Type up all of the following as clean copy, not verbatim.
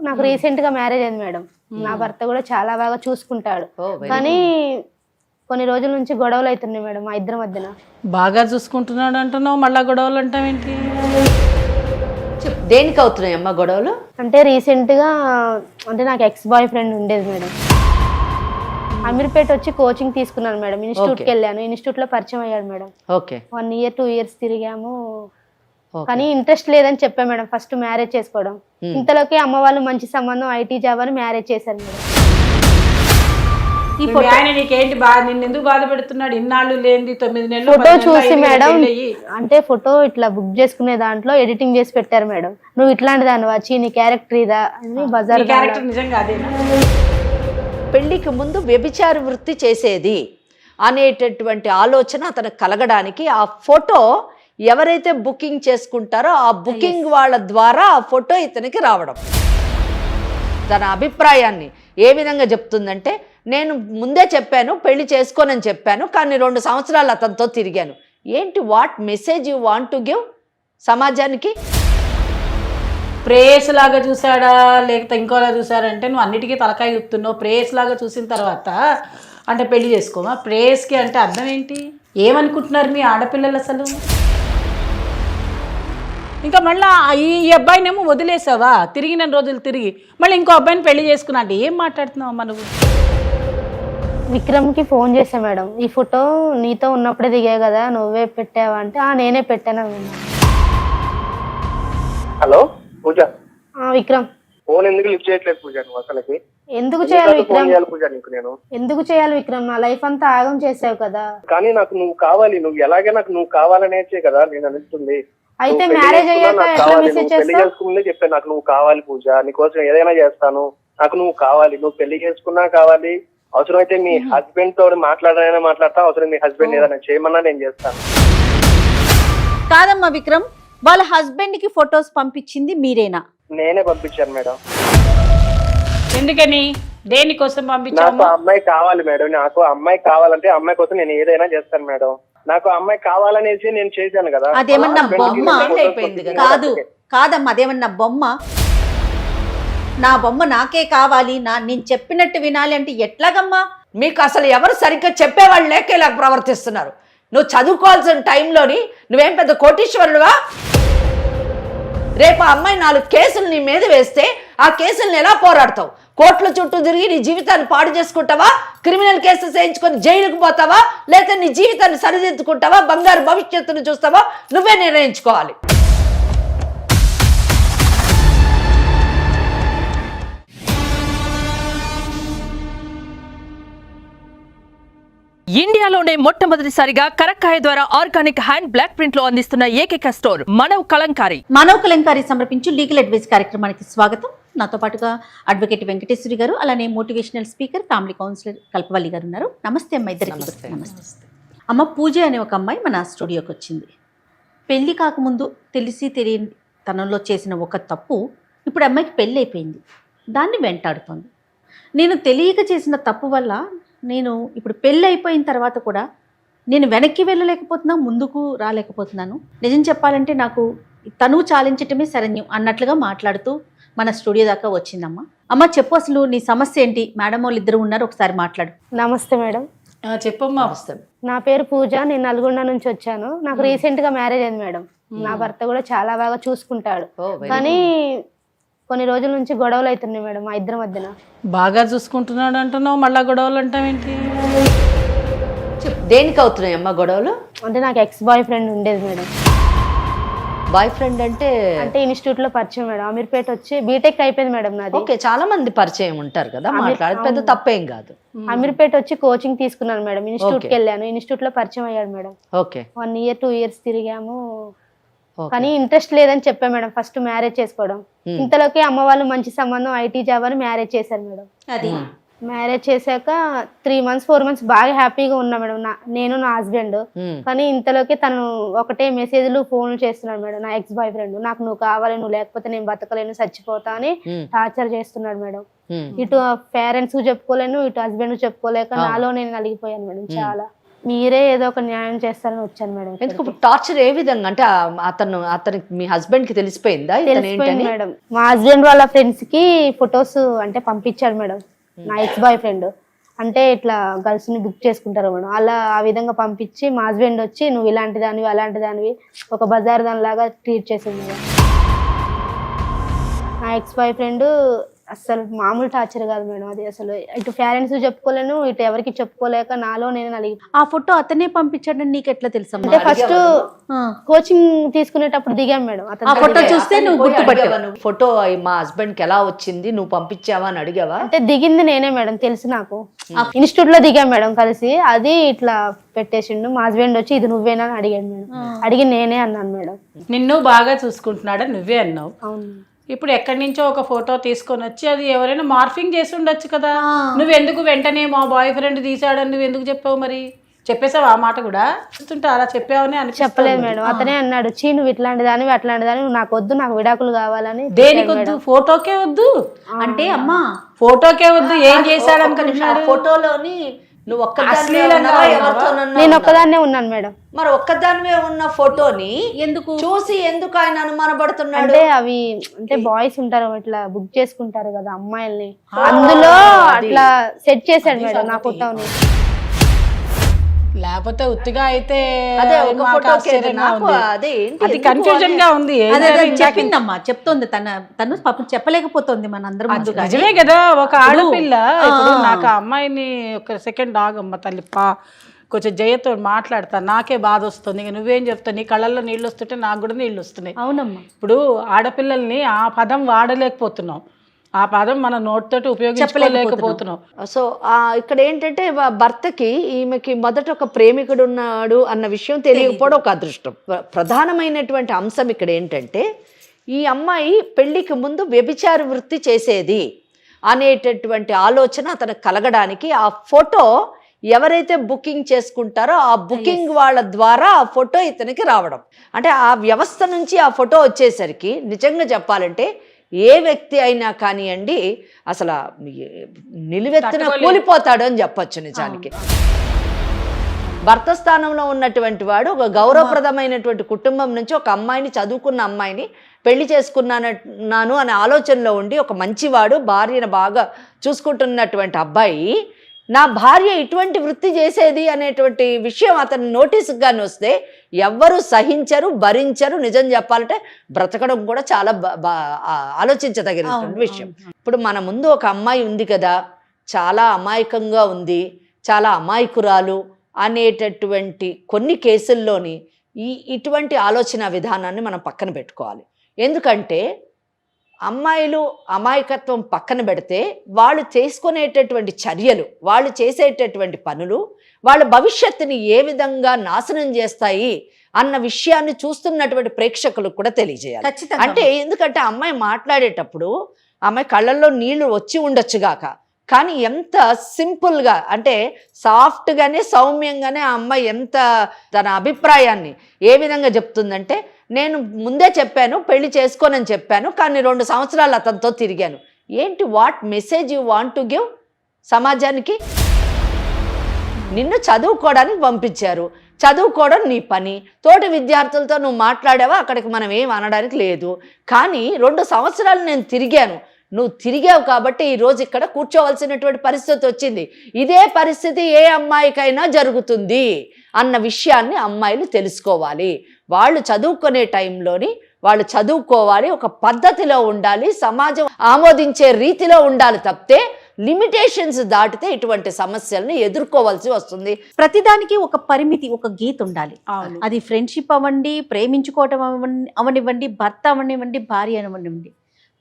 నాకు రీసెంట్ గా మ్యారేజ్ అయింది మేడం. నా భర్త కూడా చాలా బాగా చూసుకుంటాడు. కానీ కొన్ని రోజుల నుంచి గొడవలు అవుతున్నాయి మేడం మా ఇద్దరి మధ్యన. బాగా చూసుకుంటున్నాడు అంటున్నావు, మళ్ళా గొడవలు అంటావేంటి? దేనికి అవుతున్నాయి అమ్మా గొడవలు? అంటే రీసెంట్ గా అంటే నాకు ఎక్స్ బాయ్ ఫ్రెండ్ ఉండేది మేడం. అమీర్పేట వచ్చి కోచింగ్ తీసుకున్నాను మేడం. ఇన్స్టిట్యూట్ కి వెళ్ళాను. ఇన్స్టిట్యూట్ లో పరిచయం అయ్యాడు మేడం. 1 year 2 years తిరిగాము. కానీ ఇంట్రెస్ట్ లేదని చెప్పా మేడం ఫస్ట్ మ్యారేజ్ చేసుకోవడం. ఇంతలోకి అమ్మ వాళ్ళు మంచి సంబంధం ఐటీ జాబ్ అని మ్యారేజ్ చేశారు మేడం. ఈ ఆయన నీకేంటి బాధ, నిన్ను ఎందుకు బాధ పెడుతున్నాడు? ఇన్నాళ్ళు లేనిది 9 నెలలు ఫోటో చూసి మేడం, అంటే ఫోటో ఇట్లా బుక్ చేసుకునే దాంట్లో ఎడిటింగ్ చేసి పెట్టారు మేడం. నువ్వు ఇట్లాంటి దాని వచ్చి నీ క్యారెక్టర్ ఇదా అని బజార్. క్యారెక్టర్ నిజంగా అదేనా? పెళ్లికి ముందు వ్యభిచార వృత్తి చేసేది అనేటటువంటి ఆలోచన అతనికి కలగడానికి ఆ ఫోటో ఎవరైతే బుకింగ్ చేసుకుంటారో ఆ బుకింగ్ వాళ్ళ ద్వారా ఆ ఫోటో ఇతనికి రావడం. తన అభిప్రాయాన్ని ఏ విధంగా చెప్తుందంటే, నేను ముందే చెప్పాను పెళ్లి చేసుకోనని చెప్పాను, కానీ 2 సంవత్సరాలు అతనితో తిరిగాను. ఏంటి, what message you want to give సమాజానికి? ప్రేయస్ లాగా చూసాడా లేకపోతే ఇంకోలా చూసాడంటే నువ్వు అన్నిటికీ తలకాయ చెప్తున్నావు. ప్రేయస్ లాగా చూసిన తర్వాత అంటే పెళ్లి చేసుకోమా? ప్రేయస్కి అంటే అర్థం ఏంటి? ఏమనుకుంటున్నారు మీ ఆడపిల్లలు అసలు? ఇంకా మళ్ళీ ఈ అబ్బాయినేమో వదిలేసావా? తిరిగిన రోజులు తిరిగి మళ్ళీ ఇంకో అబ్బాయిని పెళ్లి చేసుకున్నా అంటే ఏం మాట్లాడుతున్నావు అమ్మా నువ్వు? విక్రమ్ కి ఫోన్ చేసా మేడం, ఈ ఫోటో నీతో ఉన్నప్పుడే దిగా కదా, నువ్వే పెట్టావా అంటే నేనే పెట్టాను. హలో పూజ. విక్రమ్ ఫోన్ ఎందుకు లిఫ్ట్ చేయట్లేదు పూజ? నువ్వు అసలుకి ఎందుకు చేయాలి విక్రమ్? పూజ నీకు నేను ఎందుకు చేయాలి విక్రమ్? నా లైఫ్ అంతా ఆగం చేసావు కదా. కానీ నాకు నువ్వు కావాలి, నువ్వు ఎలాగే నాకు నువ్వు కావాలనేసే కదా నేను అనిపిస్తుంది. అయితే మ్యారేజ్ అయ్యాక ఎట్లా మెసేజ్ పెళ్లి చేసుకునే చెప్పాను, నాకు నువ్వు కావాలి పూజ, నీకోసం ఏదైనా చేస్తాను, నాకు నువ్వు కావాలి. నువ్వు పెళ్లి చేసుకున్నా కావాలి, అవసరమైతే మీ హస్బెండ్ తోడు మాట్లాడైనా మాట్లాడతా, అవసరం మీ హస్బెండ్ ఏదైనా చేయమన్నా నేను చేస్తాను. కాదమ్మా విక్రమ్, వాళ్ళ హస్బెండ్ కి ఫొటోస్ పంపించింది మీరేనా? నేనే పంపించాను మేడం. ఎందుకని, దేనికోసం పంపించావు? నాకు అమ్మాయి కావాలి మేడం, నాకు అమ్మాయి కావాలంటే అమ్మాయి కోసం నేను ఏదైనా చేస్తాను మేడం. నాకు అమ్మాయి కావాలనేసి నేను చేశాను కదా. అదేమన్నా బొమ్మ? కాదు కాదమ్మా, అదేమన్నా బొమ్మ? నా బొమ్మ నాకే కావాలి, నేను చెప్పినట్టు వినాలి అంటే ఎట్లాగమ్మా? మీకు అసలు ఎవరు సరిగ్గా చెప్పేవాళ్ళు లేక ఇలా ప్రవర్తిస్తున్నారు. నువ్వు చదువుకోవాల్సిన టైంలోని నువ్వేం పెద్ద కోటీశ్వరుడువా? రేపు అమ్మాయి 4 కేసులు నీ మీద వేస్తే ఆ కేసులను ఎలా పోరాడతావు? కోర్టుల చుట్టూ తిరిగి నీ జీవితాన్ని పాడు చేసుకుంటావా? క్రిమినల్ కేసెస్ వేయించుకొని జైలుకు పోతావా? లేకపోతే నీ జీవితాన్ని సరిదిద్దుకుంటావా? బంగారు భవిష్యత్తును చూస్తావా? నువ్వే నిర్ణయించుకోవాలి. ఇండియాలోనే మొట్టమొదటిసారిగా కరక్కాయ ద్వారా ఆర్గానిక్ హ్యాండ్ బ్లాక్ ప్రింట్ లో అందిస్తున్న ఏకైక స్టోర్ మనవ్ కలంకారీ. మనవ్ కలంకారీ సమర్పించు లీగల్ అడ్వైస్ కార్యక్రమానికి స్వాగతం. నాతో పాటుగా అడ్వకేట్ వెంకటేశ్వరి గారు, అలానే మోటివేషనల్ స్పీకర్, ఫ్యామిలీ కౌన్సిలర్ కల్పవల్లి గారు ఉన్నారు. నమస్తే అమ్మ ఇద్దరికి. నమస్తే అమ్మ. పూజ అనే ఒక అమ్మాయి మన స్టూడియోకి వచ్చింది. పెళ్లి కాకముందు తెలిసి తెలియని తనంలో చేసిన ఒక తప్పు ఇప్పుడు అమ్మాయికి పెళ్ళి అయిపోయింది, దాన్ని వెంటాడుతోంది. నేను తెలియక చేసిన తప్పు వల్ల నేను ఇప్పుడు పెళ్ళి అయిపోయిన తర్వాత కూడా నేను వెనక్కి వెళ్ళలేకపోతున్నా, ముందుకు రాలేకపోతున్నాను. నిజం చెప్పాలంటే నాకు తనువు చాలించటమే శరణ్యం అన్నట్లుగా మాట్లాడుతూ మన స్టూడియో దాకా వచ్చిందమ్మా. అమ్మ చెప్పు, అసలు నీ సమస్య ఏంటి? మేడం వాళ్ళు ఇద్దరు ఉన్నారు, ఒకసారి మాట్లాడు. నమస్తే మేడం. చెప్పమ్మా. నా పేరు పూజ, నేను నల్గొండ నుంచి వచ్చాను. నాకు రీసెంట్ గా మ్యారేజ్ అయింది మేడం. నా భర్త కూడా చాలా బాగా చూసుకుంటాడు. కానీ కొన్ని రోజుల నుంచి గొడవలు అవుతున్నాయి మేడం మా ఇద్దరి మధ్యన. బాగా చూసుకుంటున్నాడు అంటున్నావు, మళ్ళా గొడవలు అంటావేంటి? దేనికి అవుతున్నాయి అమ్మా గొడవలు? అంటే నాకు ఎక్స్ బాయ్ ఫ్రెండ్ ఉండేది మేడం. బాయ్ ఫ్రెండ్ అంటే ఇన్స్టిట్యూట్ లో పరిచయం మేడం. అమీర్పేట వచ్చి బీటెక్ అయిపోయింది మేడం నాది. ఓకే, చాలా మంది పరిచయం ఉంటారు కదా, మాట్లాడేది పెద్ద తప్పేం కాదు. అమీర్పేట వచ్చి కోచింగ్ తీసుకున్నాను మేడం. ఇన్స్టిట్యూట్ కి వెళ్ళాను. ఇన్స్టిట్యూట్ లో పరిచయం అయ్యాడు మేడం. ఓకే. 1 year 2 years తిరిగాము. కానీ ఇంట్రెస్ట్ లేదని చెప్పా మేడం ఫస్ట్ మ్యారేజ్ చేసుకోవడం. ఇంతలోకి అమ్మ వాళ్ళు మంచి సంబంధం ఐటీ జాబ్ అని మ్యారేజ్ చేశారు మేడం. అది మ్యారేజ్ చేశాక 3 months 4 months బాగా హ్యాపీగా ఉన్నా మేడం, నేను నా హస్బెండ్. కానీ ఇంతలోకి తను ఒకటే మెసేజ్లు ఫోన్లు చేస్తున్నాడు మేడం. నా ఎక్స్ బాయ్ ఫ్రెండ్, నాకు నువ్వు కావాలి, నువ్వు లేకపోతే నేను బతకలేను, చచ్చిపోతా అని టార్చర్ చేస్తున్నాడు మేడం. ఇటు పేరెంట్స్ కు చెప్పుకోలేను, ఇటు హస్బెండ్ కు చెప్పుకోలేక నాలో నేను నలిగిపోయాను మేడం చాలా. మీరే ఏదో ఒక న్యాయం చేస్తారని వచ్చాను మేడం. ఎందుకు టార్చర్ ఏ విధంగా అంటే అతనికి మీ హస్బెండ్ కి తెలిసిపోయిందా ఇతను తెలిసిపోయింది ఏంటని? మేడం. మా హస్బెండ్ వాళ్ళ ఫ్రెండ్స్ కి ఫొటోస్ అంటే పంపించాడు మేడం. నా ఎక్స్ బాయ్ ఫ్రెండ్ అంటే ఇట్లా గర్ల్స్ ని బుక్ చేసుకుంటారు మేడం. అలా ఆ విధంగా పంపించి మా హస్బెండ్ వచ్చి నువ్వు ఇలాంటి దానివి అలాంటి దానివి ఒక బజార్ దానిలాగా ట్రీట్ చేసింది మేడం. నా ఎక్స్ బాయ్ ఫ్రెండ్ అసలు మామూలు టార్చర్ కాదు మేడం. అది అసలు ఇటు పేరెంట్స్ చెప్పుకోలేను, ఇటు ఎవరికి చెప్పుకోలేక నాలో నేను నలిగి. ఆ ఫోటో అతనే పంపించాడని నీకు ఎట్లా తెలుసమ్మా? అంటే ఫస్ట్ కోచింగ్ తీసుకునేటప్పుడు దిగాం మేడం. ఆ ఫోటో చూస్తే నువ్వు గుర్తుపట్టావా? ఫోటో మా హస్బెండ్ కి ఎలా వచ్చింది, నువ్వు పంపించావా అని అడిగావా? అంటే దిగింది నేనే మేడం, తెలుసు నాకు. ఇన్స్టిట్యూట్ లో దిగాం మేడం కలిసి. అది ఇట్లా పెట్టేసిండు. మా హస్బెండ్ వచ్చి ఇది నువ్వేనా అని అడిగాడు మేడం. అడిగి నేనే అన్నాను మేడం. నిన్ను బాగా చూసుకుంటున్నాడా నువ్వే అన్నావు. అవును. ఇప్పుడు ఎక్కడి నుంచో ఒక ఫోటో తీసుకొని వచ్చి అది ఎవరైనా మార్ఫింగ్ చేసి ఉండొచ్చు కదా. నువ్వెందుకు వెంటనే మా బాయ్ ఫ్రెండ్ తీసాడని నువ్వు ఎందుకు చెప్పావు? మరి చెప్పేసావు ఆ మాట కూడా? చూస్తుంటే అలా చెప్పావని అని చెప్పలేదు మేడం. అతనే అన్నాడు, చీ నువ్వు ఇట్లాంటి దానివి అట్లాంటి దానివి, నాకు వద్దు, నాకు విడాకులు కావాలని. దేనికి వద్దు? ఫోటోకే వద్దు అంటే అమ్మా ఫోటోకే వద్దు. ఏం చేశాడు అనుకుంటున్నాడు? ఫోటోలోని నువ్వు నేను ఒక్కదాన్నే ఉన్నాను మేడం. మరి ఒక్కదానివే ఉన్న ఫోటోని ఎందుకు చూసి ఎందుకు ఆయన అనుమానపడుతున్నాడు? అంటే అవి అంటే బాయ్స్ ఉంటారు ఇట్లా బుక్ చేసుకుంటారు కదా అమ్మాయిల్ని, అందులో అట్లా సెట్ చేశాడు మేడం నా ఫోటోని. లేకపోతే ఉత్తిగా అయితే అదే ఒక మాకు ఫోటోకి ఆశ్చర్యంగా నాకు ఉంది. అదే ఏంటి అది ఎందుకు కన్ఫ్యూజన్ గా ఉంది. అదే చెప్పిందమ్మా, చెప్తోంది. తను పాపం చెప్పలేకపోతుంది మనందరం ముందు. నిజమే కదా. ఒక ఆడపిల్ల ఇప్పుడు నాకు ఆ అమ్మాయిని ఒక సెకండ్ ఆగమ్మ తల్లి కొంచెం జయతో మాట్లాడతా, నాకే బాధ వస్తుంది. ఇక నువ్వేం చెప్తావు? నీ కళ్ళల్లో నీళ్ళు వస్తుంటే నాకు కూడా నీళ్ళు వస్తున్నాయి. అవునమ్మా. ఇప్పుడు ఆడపిల్లల్ని ఆ పదం వాడలేకపోతున్నాం, ఆ పదం మన నోటితోటి ఉపయోగించలేకపోతున్నాం. సో ఇక్కడ ఏంటంటే భర్తకి ఈమెకి మొదట ఒక ప్రేమికుడు ఉన్నాడు అన్న విషయం తెలియకపోవడం ఒక అదృష్టం. ప్రధానమైనటువంటి అంశం ఇక్కడ ఏంటంటే ఈ అమ్మాయి పెళ్లికి ముందు వ్యభిచార వృత్తి చేసేది అనేటటువంటి ఆలోచన అతను కలగడానికి ఆ ఫోటో ఎవరైతే బుకింగ్ చేసుకుంటారో ఆ బుకింగ్ వాళ్ళ ద్వారా ఆ ఫోటో ఇతనికి రావడం. అంటే ఆ వ్యవస్థ నుంచి ఆ ఫోటో వచ్చేసరికి నిజంగా చెప్పాలంటే ఏ వ్యక్తి అయినా కానివ్వండి అసలు నిలువెత్తున కూలిపోతాడు అని చెప్పొచ్చు. నిజానికి భర్త స్థానంలో ఉన్నటువంటి వాడు ఒక గౌరవప్రదమైనటువంటి కుటుంబం నుంచి ఒక అమ్మాయిని, చదువుకున్న అమ్మాయిని పెళ్లి చేసుకున్నాను అనే ఆలోచనలో ఉండి ఒక మంచివాడు భార్యను బాగా చూసుకుంటున్నటువంటి అబ్బాయి నా భార్య ఇటువంటి వృత్తి చేసేది అనేటువంటి విషయం అతని నోటీసుకు కానీ వస్తే ఎవ్వరూ సహించరు, భరించరు. నిజం చెప్పాలంటే బ్రతకడం కూడా చాలా ఆలోచించదగినటువంటి విషయం. ఇప్పుడు మన ముందు ఒక అమ్మాయి ఉంది కదా, చాలా అమాయకంగా ఉంది, చాలా అమాయకురాలు అనేటటువంటి కొన్ని కేసుల్లోని ఇటువంటి ఆలోచన విధానాన్ని మనం పక్కన పెట్టుకోవాలి. ఎందుకంటే అమ్మాయిలు అమాయకత్వం పక్కన పెడితే వాళ్ళు చేసుకునేటటువంటి చర్యలు, వాళ్ళు చేసేటటువంటి పనులు వాళ్ళ భవిష్యత్తుని ఏ విధంగా నాశనం చేస్తాయి అన్న విషయాన్ని చూస్తున్నటువంటి ప్రేక్షకులకు కూడా తెలియజేయాలి. అంటే ఎందుకంటే అమ్మాయి మాట్లాడేటప్పుడు అమ్మాయి కళ్ళల్లో నీళ్లు వచ్చి ఉండొచ్చుగాక, కానీ ఎంత సింపుల్గా అంటే సాఫ్ట్గానే సౌమ్యంగానే ఆ అమ్మాయి ఎంత తన అభిప్రాయాన్ని ఏ విధంగా చెప్తుందంటే, నేను ముందే చెప్పాను పెళ్లి చేసుకోనని చెప్పాను, కానీ 2 సంవత్సరాలు అతనితో తిరిగాను. ఏంటి what message you want to give సమాజానికి? నిన్ను చదువుకోవడానికి పంపించారు, చదువుకోవడం నీ పని, తోటి విద్యార్థులతో నువ్వు మాట్లాడావా, అక్కడికి మనం ఏం అనడానికి లేదు. కానీ 2 సంవత్సరాలు నేను తిరిగాను, నువ్వు తిరిగావు కాబట్టి ఈరోజు ఇక్కడ కూర్చోవలసినటువంటి పరిస్థితి వచ్చింది. ఇదే పరిస్థితి ఏ అమ్మాయికైనా జరుగుతుంది అన్న విషయాన్ని అమ్మాయిలు తెలుసుకోవాలి. వాళ్ళు చదువుకునే టైంలోని వాళ్ళు చదువుకోవాలి, ఒక పద్ధతిలో ఉండాలి, సమాజం ఆమోదించే రీతిలో ఉండాలి తప్పితే లిమిటేషన్స్ దాటితే ఇటువంటి సమస్యలను ఎదుర్కోవాల్సి వస్తుంది. ప్రతిదానికి ఒక పరిమితి, ఒక గీత ఉండాలి. అది ఫ్రెండ్షిప్ అవ్వండి, ప్రేమించుకోవటం అవనివ్వండి, భర్త అవనివ్వండి, భార్య అవనివ్వండి,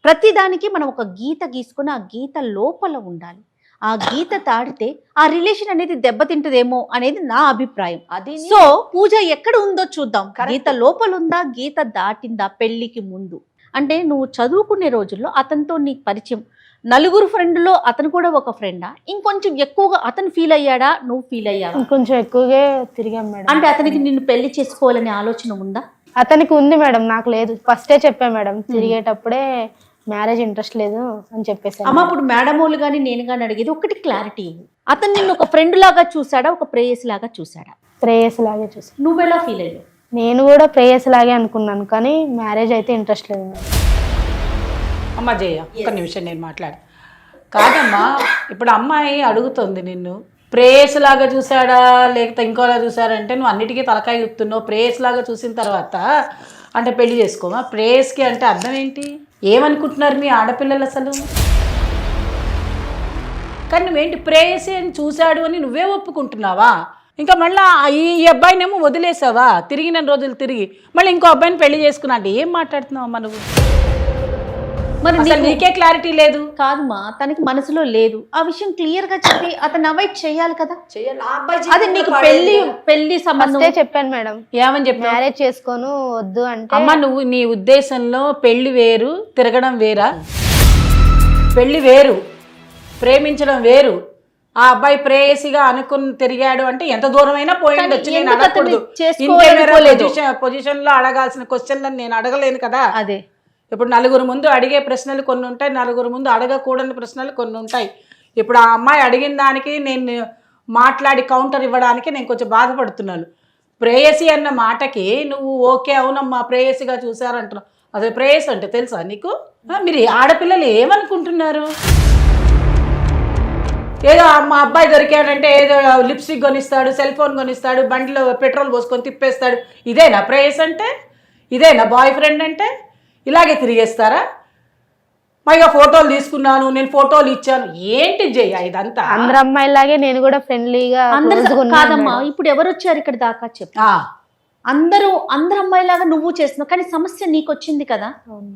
ప్రతిదానికి మనం ఒక గీత గీసుకుని ఆ గీత లోపల ఉండాలి. ఆ గీత దాటితే ఆ రిలేషన్ అనేది దెబ్బతింటదేమో అనేది నా అభిప్రాయం. అది సో పూజ ఎక్కడ ఉందో చూద్దాం. గీత లోపల ఉందా, గీత దాటిందా పెళ్లికి ముందు? అంటే నువ్వు చదువుకునే రోజుల్లో అతనితో నీకు పరిచయం, నలుగురు ఫ్రెండ్లో అతను కూడా ఒక ఫ్రెండా? ఇంకొంచెం ఎక్కువగా అతను ఫీల్ అయ్యాడా, నువ్వు ఫీల్ అయ్యావా? ఇంకొంచెం ఎక్కువగా తిరిగాం మేడం. అంటే అతనికి నిన్ను పెళ్లి చేసుకోవాలనే ఆలోచన ఉందా? అతనికి ఉంది మేడం, నాకు లేదు. ఫస్టే చెప్పా మేడం, తిరిగేటప్పుడే మ్యారేజ్ ఇంట్రెస్ట్ లేదు అని చెప్పేసాను. అమ్మ ఇప్పుడు మేడం వాళ్ళు కానీ నేను కానీ అడిగేది ఒకటి క్లారిటీ. అతను నిన్ను ఒక ఫ్రెండ్ లాగా చూసాడా, ఒక ప్రేయస్ లాగా చూసాడా? ప్రేయస్ లాగే చూసాను. నువ్వెలా ఫీల్ అయ్యావు? నేను కూడా ప్రేయస్ లాగే అనుకున్నాను, కానీ మ్యారేజ్ అయితే ఇంట్రెస్ట్ లేదు మేడం. అమ్మ జయ ఒక్క నిమిషం నేను మాట్లాడు. కాదమ్మా, ఇప్పుడు అమ్మాయి అడుగుతుంది నిన్ను, ప్రేయస్ లాగా చూసాడా లేకపోతే ఇంకోలా చూసాడంటే నువ్వు అన్నిటికీ తలకాయ గుర్తున్నావు. ప్రేయస్ లాగా చూసిన తర్వాత అంటే పెళ్లి చేసుకోమా? ప్రేయస్కి అంటే అర్థం ఏంటి? ఏమనుకుంటున్నారు మీ ఆడపిల్లలు అసలు? కానీ నువ్వేంటి ప్రేయసి అని చూశాడు అని నువ్వే ఒప్పుకుంటున్నావా? ఇంకా మళ్ళీ ఈ అబ్బాయినేమో వదిలేసావా? తిరిగిన రోజులు తిరిగి మళ్ళీ ఇంకో అబ్బాయిని పెళ్లి చేసుకున్నా అంటే ఏం మాట్లాడుతున్నావు అమ్మ నువ్వు? మరి అసలు నీకే క్లారిటీ లేదు. కాదుమా, తనకి మనసులో లేదు. ఆ విషయం క్లియర్ గా చెప్పి అతను అవాయిడ్ చేయాలి కదా. చెయ్యాలి. ఆ అబ్బాయి అది నీకు పెళ్లి సంబంధం ఫస్టే చెప్పాను మేడం, ఏమని చెప్పి మ్యారేజ్ చేసుకోను వద్దు అంటే. అమ్మ నువ్వు నీ ఉద్దేశంలో పెళ్లి వేరు, తిరగడం వేరా? పెళ్లి వేరు, ప్రేమించడం వేరు. ఆ అబ్బాయి ప్రేయసిగా అనుకుని తిరిగాడు అంటే ఎంత దూరమైనా పోయింది వచ్చి నేను అడగకూడదు. పొజిషన్ లో అడగాల్సిన క్వశ్చన్లను నేను అడగలేను కదా. అదే ఇప్పుడు నలుగురు ముందు అడిగే ప్రశ్నలు కొన్ని ఉంటాయి, నలుగురు ముందు అడగకూడని ప్రశ్నలు కొన్ని ఉంటాయి. ఇప్పుడు ఆ అమ్మాయి అడిగిన దానికి నేను మాట్లాడి కౌంటర్ ఇవ్వడానికి నేను కొంచెం బాధపడుతున్నాను. ప్రేయసి అన్న మాటకి నువ్వు ఓకే అవునమ్మా ప్రేయసిగా చూసారంటున్నావు. అసలు ప్రేయసి అంటే తెలుసా నీకు? మీరు ఆడపిల్లలు ఏమనుకుంటున్నారు? ఏదో మా అబ్బాయి దొరికాడంటే ఏదో లిప్స్టిక్ కొనిస్తాడు, సెల్ ఫోన్ కొనిస్తాడు, బండిలో పెట్రోల్ పోసుకొని తిప్పేస్తాడు. ఇదేనా ప్రేయస్ అంటే? ఇదేనా బాయ్ ఫ్రెండ్ అంటే? ఇలాగే తిరిగేస్తారా? పైగా ఫోటోలు తీసుకున్నాను, నేను ఫోటోలు ఇచ్చాను. ఏంటి జయ ఇదంతా? అందరు అమ్మాయిలాగే నేను కూడా ఫ్రెండ్లీగా కాదమ్మా. ఇప్పుడు ఎవరు వచ్చారు ఇక్కడ దాకా చెప్పు. అందరూ అమ్మాయిలాగా నువ్వు చేస్తున్నావు, కానీ సమస్య నీకు వచ్చింది కదా,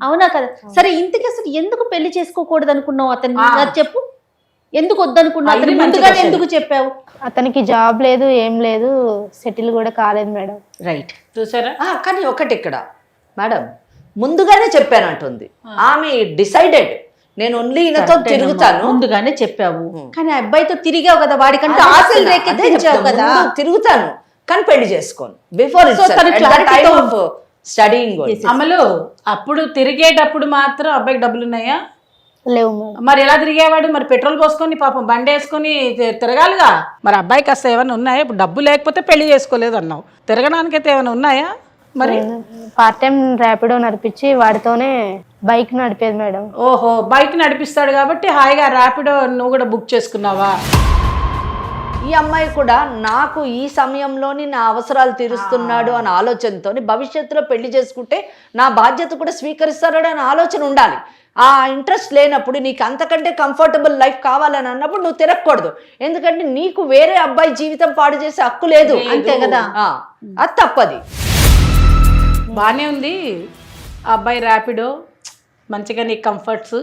అవునా కదా? సరే, ఇంతకీ అసలు ఎందుకు పెళ్లి చేసుకోకూడదు అనుకున్నావు అతన్ని? చెప్పు, ఎందుకు వద్దనుకున్నావు? అతని ముందుగా ఎందుకు చెప్పావు? అతనికి జాబ్ లేదు, ఏం లేదు, సెటిల్ కూడా కాలేదు మేడం. రైట్, చూసారా? కానీ ఒకటి ఇక్కడ మేడం ముందుగానే చెప్పానంటుంది ఆమె. డిసైడెడ్ నేను ఓన్లీ ఈయనతో తిరుగుతాను. ముందుగానే చెప్పావు, కానీ ఆ అబ్బాయితో తిరిగావు కదా, వాడికంటే ఆశలు రేకెత్తించావు కదా. తిరుగుతాను కానీ పెళ్లి చేసుకోను. Before studying. అమలు అప్పుడు తిరిగేటప్పుడు మాత్రం అబ్బాయికి డబ్బులు ఉన్నాయా? లేవు మేడం. మరి ఎలా తిరిగేవాడు? మరి పెట్రోల్ పోసుకొని పాపం బండి వేసుకొని తిరగాలిగా. మరి అబ్బాయికి అసలు ఏమైనా ఉన్నాయా? ఇప్పుడు డబ్బు లేకపోతే పెళ్లి చేసుకోలేదు అన్నావు, తిరగడానికైతే ఏమైనా ఉన్నాయా? మరి పార్ట్ టైం ర్యాపిడో నడిపించి వాడితోనే బైక్ నడిపేది మేడం. ఓహో, బైక్ నడిపిస్తాడు కాబట్టి హాయిగా ర్యాపిడో నువ్వు కూడా బుక్ చేసుకున్నావా? ఈ అమ్మాయి కూడా నాకు ఈ సమయంలోని నా అవసరాలు తీరుస్తున్నాడు అనే ఆలోచనతో భవిష్యత్తులో పెళ్లి చేసుకుంటే నా బాధ్యత కూడా స్వీకరిస్తాడు అనే ఆలోచన ఉండాలి. ఆ ఇంట్రెస్ట్ లేనప్పుడు నీకు అంతకంటే కంఫర్టబుల్ లైఫ్ కావాలని అన్నప్పుడు నువ్వు తిరగకూడదు. ఎందుకంటే నీకు వేరే అబ్బాయి జీవితం పాడు చేసే హక్కు లేదు, అంతే కదా. అది తప్పది. బాగానే ఉంది ఆ అబ్బాయి ర్యాపిడో, మంచిగా నీ కంఫర్ట్స్,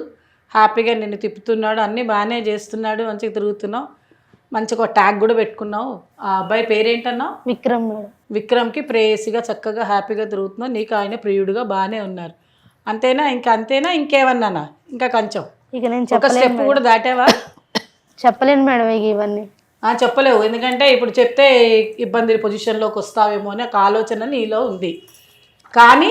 హ్యాపీగా నిన్ను తిప్పుతున్నాడు, అన్నీ బాగానే చేస్తున్నాడు, మంచిగా తిరుగుతున్నావు, మంచిగా ఒక ట్యాగ్ కూడా పెట్టుకున్నావు. ఆ అబ్బాయి పేరేంటన్నావు? విక్రమ్ మేడం. విక్రమ్కి ప్రేయసిగా చక్కగా హ్యాపీగా తిరుగుతున్నావు, నీకు ఆయన ప్రియుడుగా బాగానే ఉన్నారు. అంతేనా? ఇంకా అంతేనా? ఇంకేమన్నానా? ఇంకా కొంచెం ఇక నేను ఒక స్టెప్ కూడా దాటావా? చెప్పలేను మేడం ఇక ఇవన్నీ. చెప్పలేవు, ఎందుకంటే ఇప్పుడు చెప్తే ఇబ్బంది పొజిషన్లోకి వస్తావేమో అనే ఒక ఆలోచన నీలో ఉంది. కానీ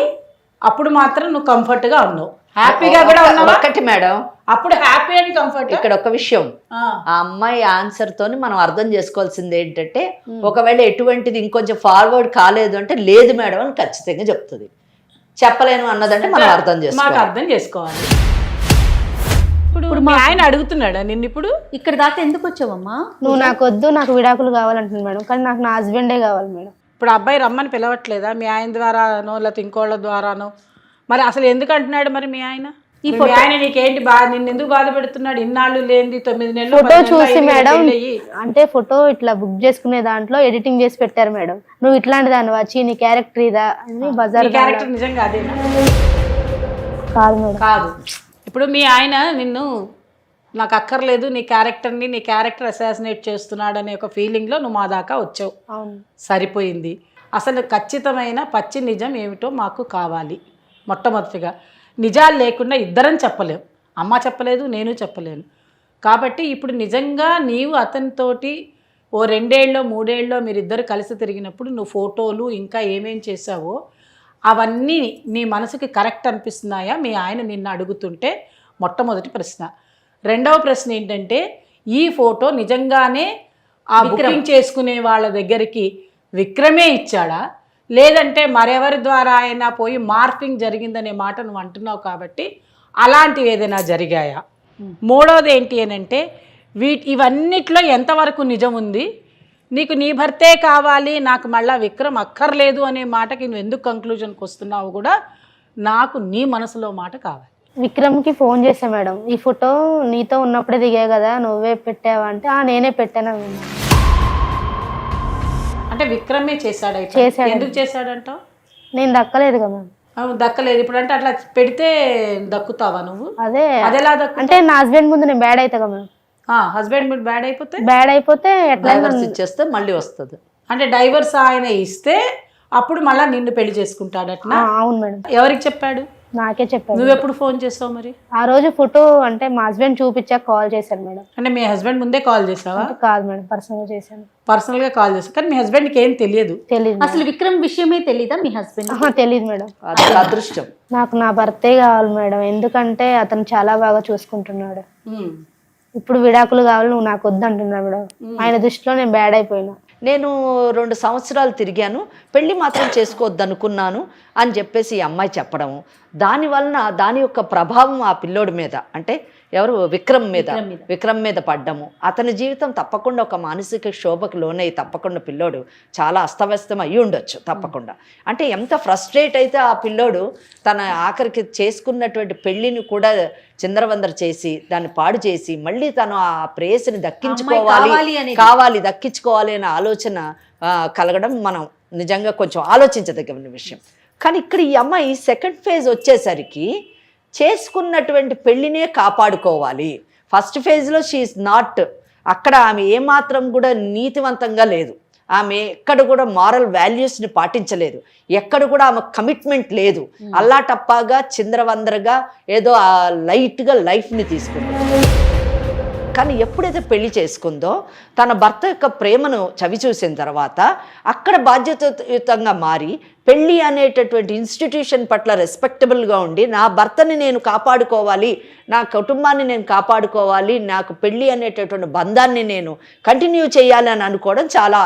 అప్పుడు మాత్రం నువ్వు కంఫర్ట్గా ఉన్నావు, హ్యాపీగా కూడా ఉన్నావు. ఒకటి మేడం, అప్పుడు హ్యాపీ అండ్ కంఫర్ట్. ఇక్కడ ఒక విషయం, ఆ అమ్మాయి ఆన్సర్ తోని మనం అర్థం చేసుకోవాల్సింది ఏంటంటే, ఒకవేళ ఎటువంటిది ఇంకొంచెం ఫార్వర్డ్ కాలేదు అంటే లేదు మేడం అని ఖచ్చితంగా చెప్తుంది. చెప్పలేను అన్నదంటే మనం అర్థం చేసుకోవాలి. ఇప్పుడు మా ఆయన అడుగుతున్నాడా నిన్ను? ఇప్పుడు ఇక్కడ దాకా ఎందుకు వచ్చావమ్మా? నువ్వు నాకు వద్దు, నాకు విడాకులు కావాలంటుంది మేడం, కానీ నాకు నా హస్బెండే కావాలి మేడం. ఇప్పుడు అబ్బాయి రమ్మని పిలవట్లేదా మీ ఆయన ద్వారానో లేకపోతే ఇంకోళ్ళ ద్వారానో? మరి అసలు ఎందుకు అంటున్నాడు మరి మీ ఆయన? ఆయన నీకేంటి నిన్ను ఎందుకు బాధ పెడుతున్నాడు? ఇన్నాళ్ళు లేని 9 నెలలు ఫోటో చూసి మేడం, అంటే ఫోటో ఇట్లా బుక్ చేసుకునే దాంట్లో ఎడిటింగ్ చేసి పెట్టారు మేడం. నువ్వు ఇట్లాంటి దాన్ని వచ్చి నీ క్యారెక్టర్ ఇదా అని బజార్. క్యారెక్టర్ నిజంగా అదేనా? కాదు మేడం, కాదు. ఇప్పుడు మీ ఆయన నిన్ను నాకు అక్కర్లేదు, నీ క్యారెక్టర్ అసాసినేట్ చేస్తున్నాడు అనే ఒక ఫీలింగ్లో నువ్వు మా దాకా వచ్చావు. సరిపోయింది. అసలు ఖచ్చితమైన పచ్చి నిజం ఏమిటో మాకు కావాలి. మొట్టమొదటిగా నిజాలు లేకుండా ఇద్దరం చెప్పలేం, అమ్మ చెప్పలేదు, నేను చెప్పలేను. కాబట్టి ఇప్పుడు నిజంగా నీవు అతనితోటి ఓ 2 ఏళ్ళో 3 ఏళ్ళో మీరిద్దరు కలిసి తిరిగినప్పుడు నువ్వు ఫోటోలు ఇంకా ఏమేం చేసావో అవన్నీ నీ మనసుకి కరెక్ట్ అనిపిస్తున్నాయా మీ ఆయన నిన్ను అడుగుతుంటే మొట్టమొదటి ప్రశ్న. రెండవ ప్రశ్న ఏంటంటే ఈ ఫోటో నిజంగానే ఆ బుకింగ్ చేసుకునే వాళ్ళ దగ్గరికి విక్రమే ఇచ్చాడా, లేదంటే మరెవరి ద్వారా అయినా పోయి మార్ఫింగ్ జరిగిందనే మాట నువ్వు అంటున్నావు కాబట్టి అలాంటివి ఏదైనా జరిగాయా? మూడవది ఏంటి అని అంటే ఇవన్నిట్లో ఎంతవరకు నిజం ఉంది? నీకు నీ భర్తే కావాలి, నాకు మళ్ళీ విక్రమ్ అక్కర్లేదు అనే మాటకి నువ్వు ఎందుకు కంక్లూజన్కి వస్తున్నావు కూడా నాకు నీ మనసులో మాట కావాలి. విక్రమ్కి ఫోన్ చేసా మేడం, ఈ ఫోటో నీతో ఉన్నప్పుడే దిగా కదా, నువ్వే పెట్టావా అంటే నేనే పెట్టాను. అంటే విక్రమే చేశాడు. ఎందుకు చేశాడంట? నేను దక్కలేదు కదా మేడం. దక్కలేదు. ఇప్పుడు అంటే అట్లా పెడితే దక్కుతావా నువ్వు? అదేలా అంటే నా హస్బెండ్ ముందు నేను బ్యాడ్ అవుతా కదా మేడం. హస్బెండ్ మీరు బ్యాడ్ అయిపోతే ఎట్లా ఇచ్చేస్తే మళ్ళీ వస్తుంది. అంటే డైవర్స్ ఆయన ఇస్తే అప్పుడు మళ్ళీ నిన్ను పెళ్లి చేసుకుంటాడట. అవును మేడం. ఎవరికి చెప్పాడు? నాకే చెప్పాడు. నువ్వు ఎప్పుడు ఫోన్ చేసావు మరి? ఆ రోజు ఫోటో అంటే మా హస్బెండ్ చూపించాక కాల్ చేశాను మేడం. అంటే మీ హస్బెండ్ ముందే కాల్ చేసావా? కాదు మేడం, పర్సనల్ గా చేశాను. పర్సనల్ గా కాల్ చేశాను. కానీ మీ హస్బెండ్కి ఏం తెలియదు? అసలు విక్రమ్ విషయమే తెలీదా మీ హస్బెండ్? తెలియదు మేడం. అదృష్టం. నాకు నా భర్తే కావాలి మేడం, ఎందుకంటే అతను చాలా బాగా చూసుకుంటున్నాడు. ఇప్పుడు విడాకులు కావాలి, నువ్వు నాకు వద్దు అంటున్నాడు మేడం. ఆయన దృష్టిలో నేను బ్యాడ్ అయిపోయినా. నేను 2 సంవత్సరాలు తిరిగాను, పెళ్లి మాత్రం చేసుకోవద్దు అనుకున్నాను అని చెప్పేసి ఈ అమ్మాయి చెప్పడము, దానివలన దాని యొక్క ప్రభావం ఆ పిల్లోడి మీద అంటే ఎవరు విక్రమ్ మీద పడ్డము. అతని జీవితం తప్పకుండా ఒక మానసిక శోభకు లోనై తప్పకుండా పిల్లోడు చాలా అస్తవ్యస్తం అయ్యి ఉండొచ్చు తప్పకుండా. అంటే ఎంత ఫ్రస్ట్రేట్ అయితే ఆ పిల్లోడు తన ఆఖరికి చేసుకున్నటువంటి పెళ్లిని కూడా చిందరవందర చేసి దాన్ని పాడు చేసి మళ్ళీ తను ఆ ప్రేయసిని దక్కించుకోవాలి అనే ఆలోచన కలగడం మనం నిజంగా కొంచెం ఆలోచించదగిన విషయం. కానీ ఇక్కడ ఈ అమ్మాయి సెకండ్ ఫేజ్ వచ్చేసరికి చేసుకున్నటువంటి పెళ్ళినే కాపాడుకోవాలి. ఫస్ట్ ఫేజ్లో షీఈస్ నాట్, అక్కడ ఆమె ఏమాత్రం కూడా నీతివంతంగా లేదు. ఆమె ఎక్కడ కూడా మారల్ వాల్యూస్ని పాటించలేదు, ఎక్కడ కూడా ఆమె కమిట్మెంట్ లేదు. అల్లాటప్పాగా చిందరవందరగా ఏదో ఆ లైట్గా లైఫ్ని తీసుకుంది. కానీ ఎప్పుడైతే పెళ్లి చేసుకుందో తన భర్త యొక్క ప్రేమను చవి చూసిన తర్వాత అక్కడ బాధ్యతాయుతంగా మారి పెళ్ళి అనేటటువంటి ఇన్స్టిట్యూషన్ పట్ల రెస్పెక్టబుల్గా ఉండి నా భర్తని నేను కాపాడుకోవాలి, నా కుటుంబాన్ని నేను కాపాడుకోవాలి, నాకు పెళ్ళి అనేటటువంటి బంధాన్ని నేను కంటిన్యూ చేయాలి అని అనుకోవడం చాలా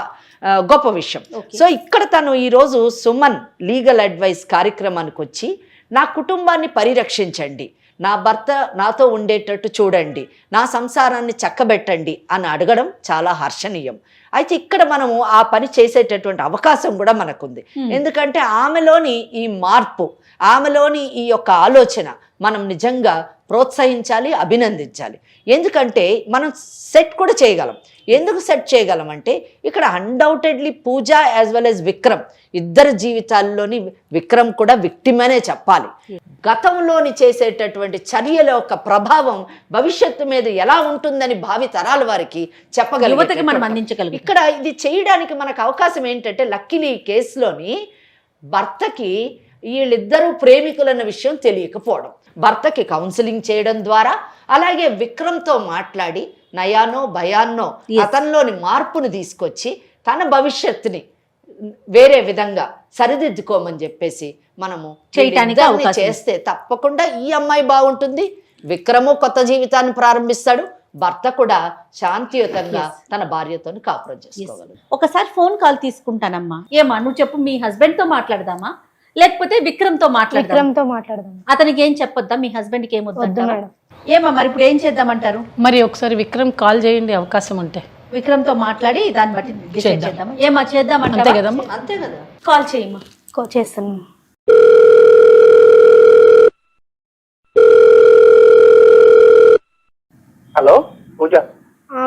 గొప్ప విషయం. సో ఇక్కడ తను ఈరోజు సుమన్ లీగల్ అడ్వైస్ కార్యక్రమానికి వచ్చి నా కుటుంబాన్ని పరిరక్షించండి, నా భర్త నాతో ఉండేటట్టు చూడండి, నా సంసారాన్ని చక్కబెట్టండి అని అడగడం చాలా హర్షణీయం. అయితే ఇక్కడ మనము ఆ పని చేసేటటువంటి అవకాశం కూడా మనకుంది. ఎందుకంటే ఆమెలోని ఈ మార్పు, ఆమెలోని ఈ యొక్క ఆలోచన మనం నిజంగా ప్రోత్సహించాలి, అభినందించాలి. ఎందుకంటే మనం సెట్ కూడా చేయగలం. ఎందుకు సెట్ చేయగలం అంటే ఇక్కడ అన్డౌటెడ్లీ పూజ యాజ్ వెల్ యాజ్ విక్రమ్ ఇద్దరి జీవితాల్లోని విక్రమ్ కూడా విక్టిమ్ అనే చెప్పాలి. గతంలోని చేసేటటువంటి చర్యల యొక్క ప్రభావం భవిష్యత్తు మీద ఎలా ఉంటుందని భావి తరాల వారికి చెప్పగలం. ఇక్కడ ఇది చేయడానికి మనకు అవకాశం ఏంటంటే లక్కీలీ ఈ కేసులోని భర్తకి వీళ్ళిద్దరూ ప్రేమికులన్న విషయం తెలియకపోవడం, భర్తకి కౌన్సిలింగ్ చేయడం ద్వారా అలాగే విక్రమ్తో మాట్లాడి నయానో భయాన్నో అతనిలోని మార్పును తీసుకొచ్చి తన భవిష్యత్తుని వేరే విధంగా సరిదిద్దుకోమని చెప్పేసి మనము చేస్తే తప్పకుండా ఈ అమ్మాయి బాగుంటుంది, విక్రము కొత్త జీవితాన్ని ప్రారంభిస్తాడు, భర్త కూడా శాంతియుతంగా తన భార్యతో కాపురం చేసుకోగలడు. ఒకసారి ఫోన్ కాల్ తీసుకుంటానమ్మా. ఏమా నువ్వు చెప్పు, మీ హస్బెండ్ తో మాట్లాడదామా లేకపోతే విక్రమ్ తో మాట్లాడదాం? అతనికి ఏం చెప్పొద్దా? మీ హస్బెండ్ కి ఏమొద్దు మేడం? ఏమా మరి ఇప్పుడు ఏం చేద్దామంటారు? మరి ఒకసారి విక్రమ్ కాల్ చేయండి అవకాశం ఉంటే. విక్రమ్ తో మాట్లాడి దాన్ని బట్టి డిసైడ్ చేద్దామా? ఏమా చేద్దామంటే అంతే కదమ్మా? అంతే కదా. కాల్ చేయమ్మా. చేస్తాను. హలో పూజ.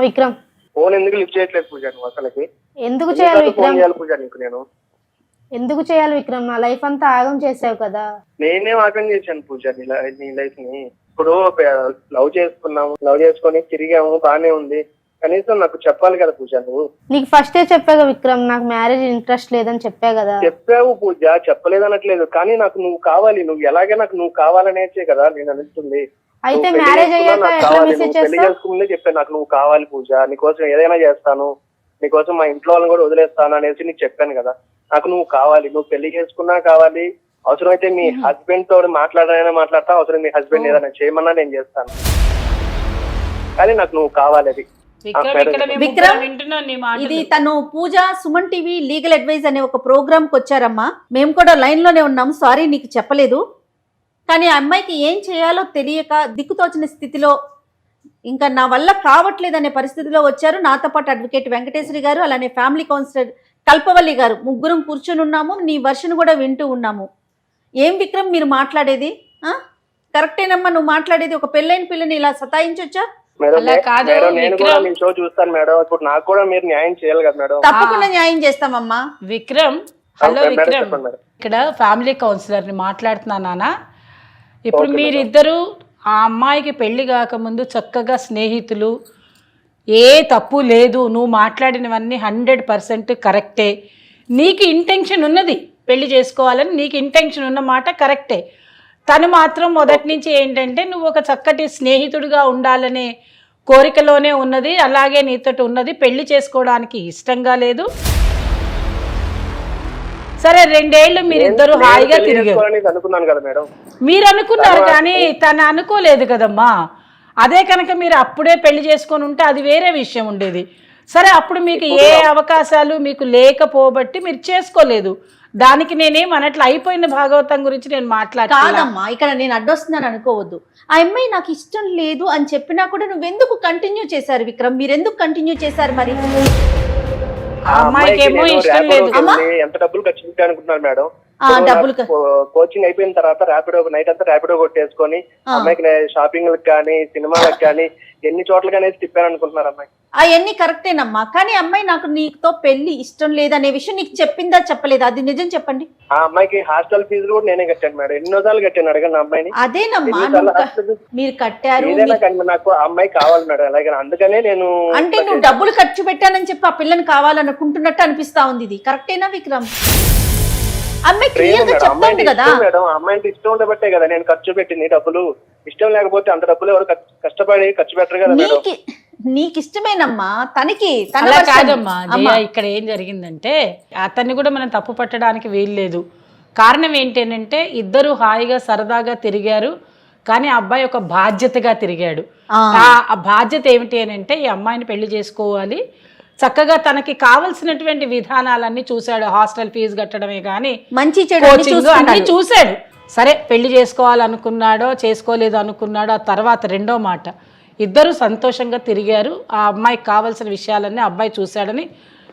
విక్రమ్ ఫోన్ ఎందుకు లిఫ్ట్ చేయట్లేదు పూజ? నువ్వు అసలుకి ఎందుకు చేయాలి విక్రమ్? పూజ నీకు నేను ఎందుకు చేయాలి విక్రమ్? నా లైఫ్ అంతా ఆగం చేసావు కదా. నేనేం ఆగం చేశాను పూజ నీ లైఫ్ ని? ఇప్పుడు లవ్ చేసుకొని తిరిగాము, బానే ఉంది, కనీసం నాకు చెప్పాలి కదా పూజ. నువ్వు నీకు ఫస్టే చెప్పాగా విక్రమ్, నాకు మ్యారేజ్ ఇంట్రెస్ట్ లేదని చెప్పా కదా. చెప్పావు పూజ, చెప్పలేదనట్లేదు, కానీ నాకు నువ్వు కావాలి, నువ్వు ఎలాగే నాకు నువ్వు కావాలనేసే కదా నేను అనిస్తుంది. అయితే మ్యారేజ్ అయ్యాక పెళ్లి చేసుకుందే చెప్పాను, నాకు నువ్వు కావాలి పూజ, నీకోసం ఏదైనా చేస్తాను, నీకోసం మా ఇంట్లో వాళ్ళని కూడా వదిలేస్తాను అనేసి నీకు చెప్పాను కదా. నాకు నువ్వు కావాలి, నువ్వు పెళ్లి చేసుకున్నా కావాలి, అవసరమైతే మీ హస్బెండ్ తోడు మాట్లాడనైనా మాట్లాడతా, అవసరం మీ హస్బెండ్ ఏదైనా చేయమన్నా నేను చేస్తాను, కానీ నాకు నువ్వు కావాలి. అది విక్రమ్, ఇది తను పూజ సుమన్ టీవీ లీగల్ అడ్వైజ్ అనే ఒక ప్రోగ్రామ్ కి వచ్చారమ్మా. మేము కూడా లైన్ లోనే ఉన్నాం. సారీ నీకు చెప్పలేదు, కానీ ఆ అమ్మాయికి ఏం చేయాలో తెలియక దిక్కుతోచిన స్థితిలో, ఇంకా నా వల్ల కావట్లేదు అనే పరిస్థితిలో వచ్చారు. నాతో పాటు అడ్వకేట్ వెంకటేశ్వరి గారు, అలానే ఫ్యామిలీ కౌన్సిలర్ కల్పవల్లి గారు, ముగ్గురం కూర్చొని ఉన్నాము. నీ వర్షన్ కూడా వింటూ ఉన్నాము. ఏం విక్రమ్ మీరు మాట్లాడేది కరెక్టేనమ్మా? నువ్వు మాట్లాడేది ఒక పెళ్ళైన పిల్లని ఇలా సతాయించొచ్చా? నేను కూడా మీ షో చూస్తాను మేడం, ఇప్పుడు నాకు కూడా మీరు న్యాయం చేయాలి కదా మేడం. తప్పకుండా న్యాయం చేస్తామమ్మా. విక్రమ్, హలో విక్రమ్, ఇక్కడ ఫ్యామిలీ కౌన్సిలర్ ని మాట్లాడుతున్నా నాన్న. ఇప్పుడు మీరిద్దరు ఆ అమ్మాయికి పెళ్లి కాకముందు చక్కగా స్నేహితులు, ఏ తప్పు లేదు, నువ్వు మాట్లాడినవన్నీ 100% కరెక్టే. నీకు ఇంటెన్షన్ ఉన్నది పెళ్లి చేసుకోవాలని, నీకు ఇంటెన్షన్ ఉన్న మాట కరెక్టే. తను మాత్రం మొదటి నుంచి ఏంటంటే నువ్వు ఒక చక్కటి స్నేహితుడిగా ఉండాలనే కోరికలోనే ఉన్నది, అలాగే నీతో ఉన్నది. పెళ్లి చేసుకోవడానికి ఇష్టంగా లేదు. సరే 2 ఏళ్ళు మీరిద్దరు హాయిగా తిరిగారు, మీరు అనుకున్నారు, కానీ తను అనుకోలేదు కదమ్మా. అదే కనుక మీరు అప్పుడే పెళ్లి చేసుకొని ఉంటే అది వేరే విషయం ఉండేది. సరే, అప్పుడు మీకు ఏ అవకాశాలు మీకు లేకపోబట్టి మీరు చేసుకోలేదు. దానికి నేనేం అనట్లు, అయిపోయిన భాగవతం గురించి నేను కాదమ్మా. ఇక్కడ నేను అడ్డొస్తున్నాను అనుకోవద్దు. ఆ అమ్మాయి నాకు ఇష్టం లేదు అని చెప్పినా కూడా నువ్వెందుకు కంటిన్యూ చేశారు విక్రమ్? మీరెందుకు కంటిన్యూ చేశారు మరి? అమ్మాయికి ఏమో ఇష్టం లేదు. ఎంత డబ్బులు ఖర్చు పెట్టాను అనుకుంటున్నారు మేడం? డబ్బులు కోచింగ్ అయిపోయిన తర్వాత ర్యాపిడో నైట్ అంతా ర్యాపిడో కొట్టేసుకొని అమ్మాయికి షాపింగ్ కానీ సినిమాలకు కానీ ఎన్ని చోట్ల కానీ తిప్పాను అనుకుంటున్నారు అమ్మాయి. అవన్నీ కరెక్టేనమ్మా, కానీ అమ్మాయి నాకు నీతో పెళ్లి ఇష్టం లేదనే విషయం నీకు చెప్పిందా చెప్పలేదా? అది నిజం చెప్పండి. ఆ అమ్మాయికి హాస్టల్ ఫీజులు కూడా నేనే కట్టాను మేడం, ఎన్నోసార్లు కట్టాను. అడగండి అమ్మాయిని. అదేనమ్మా, మీరు కట్టారు. నాకు ఆ అమ్మాయి కావాలి మేడం, అలాగే అందుకనే నేను. అంటే నువ్వు డబ్బులు ఖర్చు పెట్టానని చెప్పి ఆ పిల్లని కావాలనుకుంటున్నట్టు అనిపిస్తా ఉంది. ఇది కరెక్టేనా విక్రమ్? అమ్మాయి క్లియర్ గా చెప్తాను కదా మేడం, అమ్మాయికి ఇష్టం ఉండబట్టే కదా నేను ఖర్చు పెట్టింది డబ్బులు. ఇష్టం లేకపోతే అంత డబ్బులు ఎవరు కష్టపడి ఖర్చు పెట్టరు కదా మేడం. నీకు ఇష్టమేనమ్మా, తనకి కాదమ్మా. ఇక్కడ ఏం జరిగిందంటే అతన్ని కూడా మనం తప్పు పట్టడానికి వీల్లేదు. కారణం ఏంటంటే ఇద్దరు హాయిగా సరదాగా తిరిగారు, కానీ ఆ అబ్బాయి ఒక బాధ్యతగా తిరిగాడు. ఆ బాధ్యత ఏమిటి అని అంటే ఈ అమ్మాయిని పెళ్లి చేసుకోవాలి, చక్కగా తనకి కావలసినటువంటి విధానాలన్నీ చూశాడు. హాస్టల్ ఫీజు కట్టడమే కానీ మంచి కోచింగ్ అన్ని చూశాడు. సరే, పెళ్లి చేసుకోవాలనుకున్నాడో చేసుకోలేదు అనుకున్నాడో ఆ తర్వాత రెండో మాట. ఇద్దరు సంతోషంగా తిరిగారు. ఆ అమ్మాయికి కావాల్సిన విషయాలన్నీ అబ్బాయి చూశాడని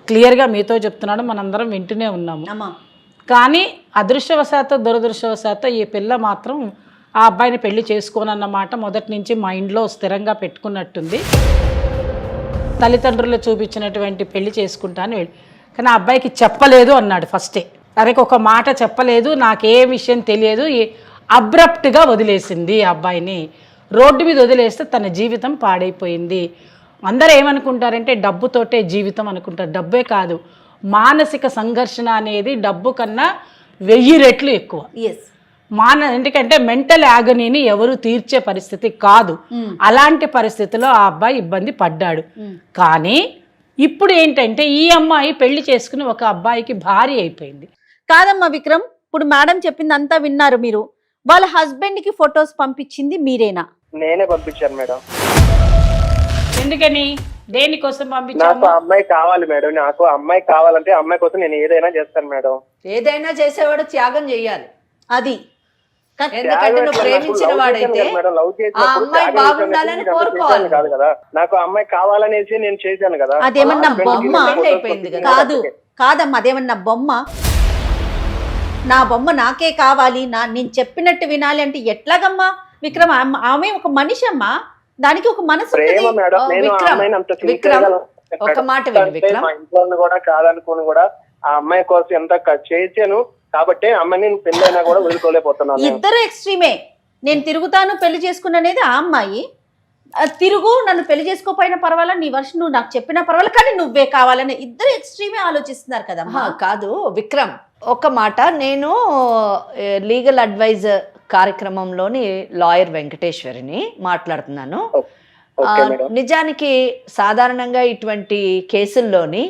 క్లియర్గా మీతో చెప్తున్నాడు, మనందరం వింటూనే ఉన్నాము. కానీ అదృష్టవశాత్తు దురదృష్టవశాత్తు ఈ పిల్ల మాత్రం ఆ అబ్బాయిని పెళ్లి చేసుకోనన్నమాట మొదటి నుంచి మైండ్లో స్థిరంగా పెట్టుకున్నట్టుంది. తల్లిదండ్రులు చూపించినటువంటి పెళ్లి చేసుకుంటాను, కానీ ఆ అబ్బాయికి చెప్పలేదు అన్నాడు ఫస్టే. తనకి ఒక మాట చెప్పలేదు, నాకే విషయం తెలియదు. అబ్రప్ట్గా వదిలేసింది ఆ అబ్బాయిని. రోడ్డు మీద వదిలేస్తే తన జీవితం పాడైపోయింది. అందరూ ఏమనుకుంటారంటే డబ్బుతోటే జీవితం అనుకుంటారు. డబ్బే కాదు, మానసిక సంఘర్షణ అనేది డబ్బు కన్నా 1000 రెట్లు ఎక్కువ. ఎందుకంటే మెంటల్ యాగనీని ఎవరు తీర్చే పరిస్థితి కాదు. అలాంటి పరిస్థితిలో ఆ అబ్బాయి ఇబ్బంది పడ్డాడు. కానీ ఇప్పుడు ఏంటంటే ఈ అమ్మాయి పెళ్లి చేసుకుని ఒక అబ్బాయికి భార్య అయిపోయింది. కాదమ్మా విక్రమ్, ఇప్పుడు మేడం చెప్పింది అంతా విన్నారు మీరు. వాళ్ళ హస్బెండ్ కి ఫొటోస్ పంపించింది మీరేనా? నేనే పంపించాను మేడం. ఎందుకని, దేనికోసం పంపించాను? నాకు అమ్మాయి కావాలి మేడం, నాకు అమ్మాయి కావాలంటే అమ్మాయి కోసం నేను ఏదైనా చేస్తాను మేడం. ఏదైనా చేసేవాడు త్యాగం చెయ్యాలి. అది ఎందుకంటే నువ్వు ప్రేమించిన వాడైతే ఆ అమ్మాయి బాగుండాలని కోరుకోవాలి కాదు కదా. నాకు అమ్మాయి కావాలనేసి నేను చేశాను కదా. అదేమన్నా బొమ్మ అయిపోయింది కాదు? కాదమ్మా, అదేమన్నా బొమ్మ? నా బొమ్మ నాకే కావాలి, నేను చెప్పినట్టు వినాలి అంటే ఎట్లాగమ్మా విక్రమ్? ఆమె ఒక మనిషి అమ్మా, దానికి ఒక మనసు. ఒక మాట ఇంట్లో కూడా కాదనుకుని కూడా ఆ అమ్మాయి కోసం ఎంత చేశాను కాబట్టి అమ్మాయిని పెళ్ళైనా కూడా వదులుకోలేకపోతున్నాను. ఇద్దరు ఎక్స్ట్రీమే. నేను తిరుగుతాను పెళ్లి చేసుకున్ననేది ఆ అమ్మాయి, తిరుగు నన్ను పెళ్లి చేసుకోపోయినా పర్వాలా, నీ వర్షం నువ్వు నాకు చెప్పినా పర్వాలా, కానీ నువ్వే కావాలని ఇద్దరు ఎక్స్ట్రీమే ఆలోచిస్తున్నారు కదమ్మా. కాదు విక్రమ్, ఒక మాట, నేను లీగల్ అడ్వైజ్ కార్యక్రమంలోని లాయర్ వెంకటేశ్వరిని మాట్లాడుతున్నాను. నిజానికి సాధారణంగా ఇటువంటి కేసుల్లోని